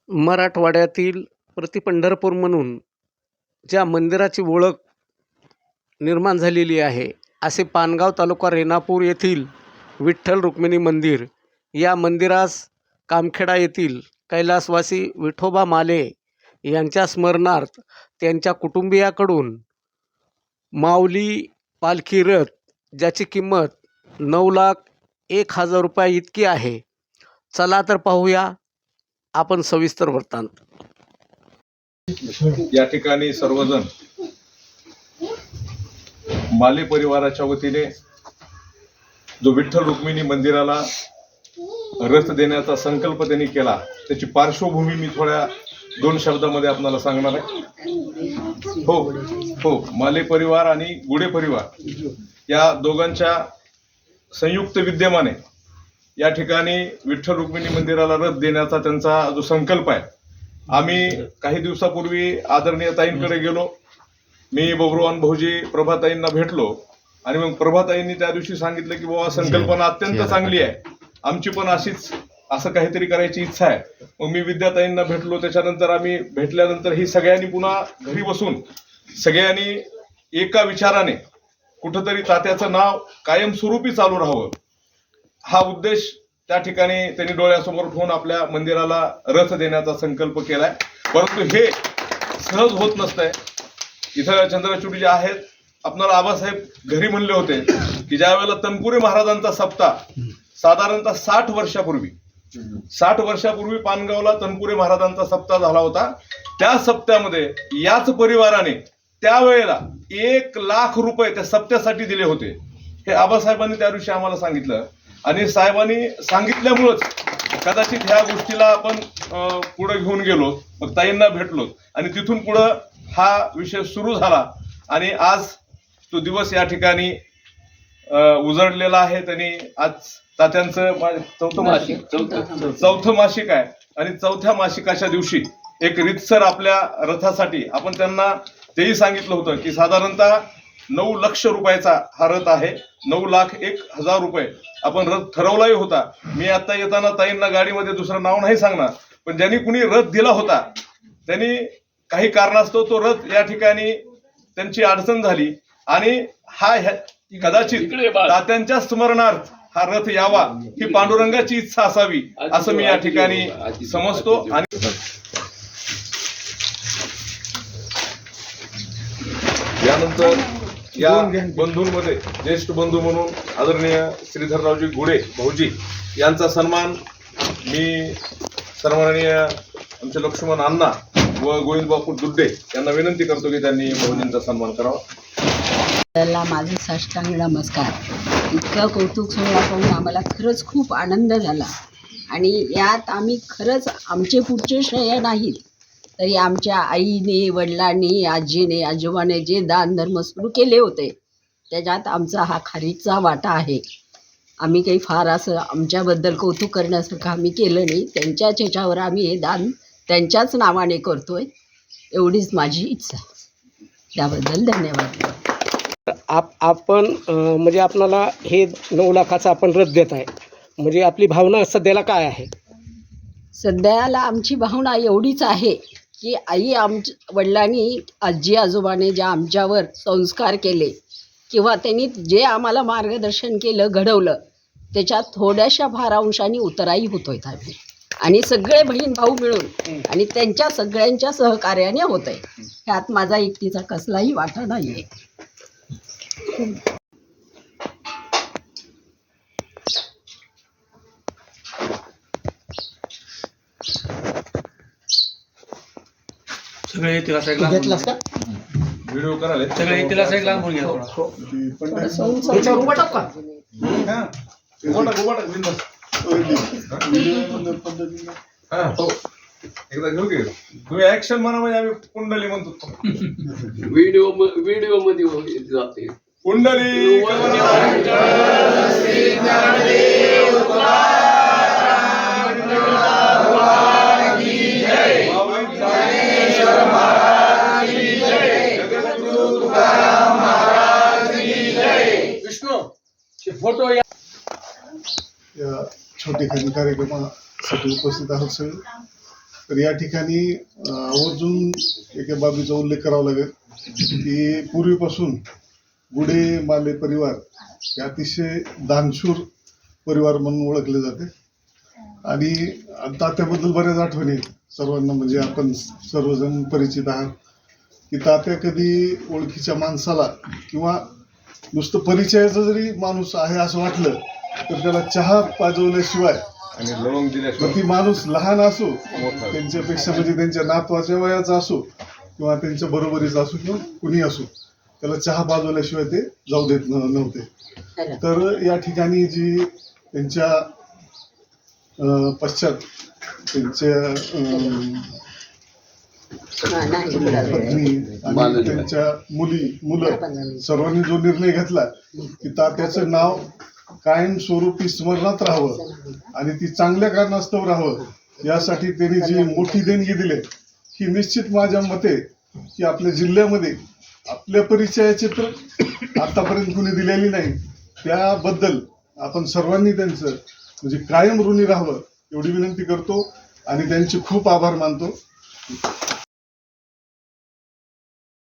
मराठवाड्यातील प्रतिपंढरपूर म्हणून ज्या मंदिराची ओळख निर्माण झालेली आहे, असे पानगाव तालुका रेणापूर येथील विठ्ठल रुक्मिणी मंदिर, या मंदिरास कामखेडा येथील कैलासवासी विठोबा माले यांच्या स्मरणार्थ त्यांच्या कुटुंबियाकडून माऊली पालखी रथ, ज्याची किंमत 9,01,000 रुपये इतकी आहे. चला तर पाहूया आपण सविस्तर वृत्तांत. या ठिकाणी सर्वजण माले परिवाराच्या वतीने जो विठ्ठल रुक्मिणी मंदिराला रथ देण्याचा संकल्प त्यांनी केला, त्याची पार्श्वभूमी मी थोड्या 2 शब्दामध्ये आपल्याला सांगणार आहे. हो, माले परिवार आणि गुडे परिवार या दोघांच्या संयुक्त विद्यमाने या ठिकाणी विठ्ठल रुक्मिणी मंदिराला रथ देण्याचा त्यांचा जो संकल्प आहे, आम्ही काही दिवसापूर्वी आदरणीय ताईंकडे गेलो. मी बबरूवान भाऊजी प्रभाताईंना भेटलो आणि मग प्रभाताईंनी त्या दिवशी सांगितलं की बाबा संकल्पना अत्यंत चांगली आहे, आमची पण असं काहीतरी करायची इच्छा आहे. मग मी विद्याताईंना भेटलो. त्याच्यानंतर आम्ही भेटल्यानंतर ही सगळ्यांनी पुन्हा घरी बसून सगळ्यांनी एका विचाराने कुठंतरी तात्याचं नाव कायमस्वरूपी चालू राहावं, हा उद्देश त्या ठिकाणी त्यांनी डोळ्यासमोर ठेवून आपल्या मंदिराला रथ देण्याचा संकल्प केलाय. परंतु हे सहज होत नसतंय. इथं चंद्रचूड जे आहेत, आपल्याला आबासाहेब घरी म्हणले होते की ज्या वेळेला तनपुरे महाराजांचा सप्ताह साधारणतः 60 वर्षापूर्वी पानगावला तनपुरे महाराजांचा सप्ताह झाला होता, त्या सप्त्यामध्ये याच परिवाराने त्यावेळेला 1,00,000 रुपये त्या सप्त्यासाठी दिले होते. हे आबासाहेबांनी त्या दिवशी आम्हाला सांगितलं आणि साहेबांनी सांगितल्यामुळंच कदाचित ह्या गोष्टीला आपण पुढे घेऊन गेलो. मग ताईंना भेटलो आणि तिथून पुढं हा विषय सुरू झाला आणि आज तो दिवस या ठिकाणी उजळलेला आहे. त्यांनी आज तात्यांचं चौथं मासिक आहे आणि चौथ्या मासिकाच्या दिवशी एक रीतसर आपल्या रथासाठी आपण त्यांना तेही सांगितलं होतं की साधारणतः 9 लक्ष रुपयाचा हा रथ आहे. 9,01,000 रुपये आपण रथ ठरवलाही होता. मी आता येताना ताईंना गाडीमध्ये दुसरं नाव नाही सांगणार, पण ज्यांनी कुणी रथ दिला होता त्यांनी काही कारणास्तव तो रथ या ठिकाणी त्यांची अडचण झाली आणि हा कदाचित तात्यांच्या स्मरणार्थ हा रथ यावा, ही पांडुरंगाची इच्छा असावी असं मी या ठिकाणी समजतो. आणि यानंतर या बंधूंमध्ये ज्येष्ठ बंधू म्हणून आदरणीय श्रीधररावजी गुडे भाऊजी यांचा सन्मान मी सन्माननीय आमचे लक्ष्मण अण्णा व गोविंद बापू दुड्डे यांना विनंती करतो की त्यांनी भाऊजींचा सन्मान करावा. त्याला माझे साष्टांग नमस्कार. इतकं कौतुक सोहळा पाहून आम्हाला खरंच खूप आनंद झाला आणि यात आम्ही खरंच आमचे पुढचे श्रेय नाहीत, तरी आमच्या आईने, वडिलांनी, आजीने, आजोबाने जे दान धर्म सुरू केले होते त्याच्यात आमचा हा खारीचा वाटा आहे. आम्ही काही फार असं आमच्याबद्दल कौतुक करण्यासारखं आम्ही केलं नाही. त्यांच्याच ह्याच्यावर आम्ही हे दान त्यांच्याच नावाने करतोय, एवढीच माझी इच्छा. त्याबद्दल धन्यवाद. आपण म्हणजे आपणाला हे 9 लाखाचा आपण रथ देत आहे, म्हणजे आपली भावना सध्याला काय आहे? सध्याला आमची भावना एवढीच आहे की आई वडिलांनी, आजी आजोबाने ज्या आमच्यावर संस्कार केले किंवा त्यांनी जे आम्हाला मार्गदर्शन केलं, घडवलं, त्याच्यात थोड्याशा फार अंशाने उतराई होतोय आम्ही आणि सगळे बहीण भाऊ मिळून आणि त्यांच्या सगळ्यांच्या सहकार्याने होत आहे. ह्यात माझा एकटीचा कसलाही वाटा नाही आहे. सगळे तिला साईडला घेतलास का? व्हिडिओ करायला सगळे तिला साईडला घेऊन घ्या. एकदा घेऊ घे. तुम्ही ऍक्शन म्हणा म्हणजे आम्ही कुंडली म्हणतो. व्हिडिओ मध्ये जाते कुंडली विष्णू फोटो या छोटेखानी कार्यक्रमासाठी उपस्थित आहोत सगळे. तर या ठिकाणी आवर्जून एका बाबीचा उल्लेख करावा लागेल की पूर्वीपासून गुडे माले परिवार हे अतिशय दानशूर परिवार म्हणून ओळखले जाते आणि तात्याबद्दल बऱ्याच आठवणी आहेत सर्वांना, म्हणजे आपण सर्वजण परिचित आहात की तात्या कधी ओळखीच्या माणसाला किंवा नुसतं परिचयाचा जरी माणूस आहे असं वाटलं तर त्याला चहा पाजवल्याशिवाय आणि लवंग मग दिल्याशिवाय ती माणूस लहान असो मोठा त्यांच्यापेक्षा, म्हणजे त्यांच्या नातवाच्या वयाचा असो किंवा त्यांच्या बरोबरीचा असो किंवा कुणी असो, त्याला चहा पाजवल्याशिवाय ते जाऊ देत नव्हते. तर या ठिकाणी जी त्यांच्या पश्चात त्यांच्या पत्नी आणि त्यांच्या मुलं सर्वांनी जो निर्णय घेतला की तात्याचं नाव कायमस्वरूपी स्मरणात राहावं आणि ती चांगल्या कारणास्तव राहावं, यासाठी त्यांनी जी मोठी देणगी दिली ही निश्चित माझ्या मते की आपल्या जिल्ह्यामध्ये आपल्या परिचयाची तर आतापर्यंत कुणी दिलेली नाही. त्याबद्दल आपण सर्वांनी त्यांचं म्हणजे कायम ऋणी राहावं एवढी विनंती करतो आणि त्यांचे खूप आभार मानतो.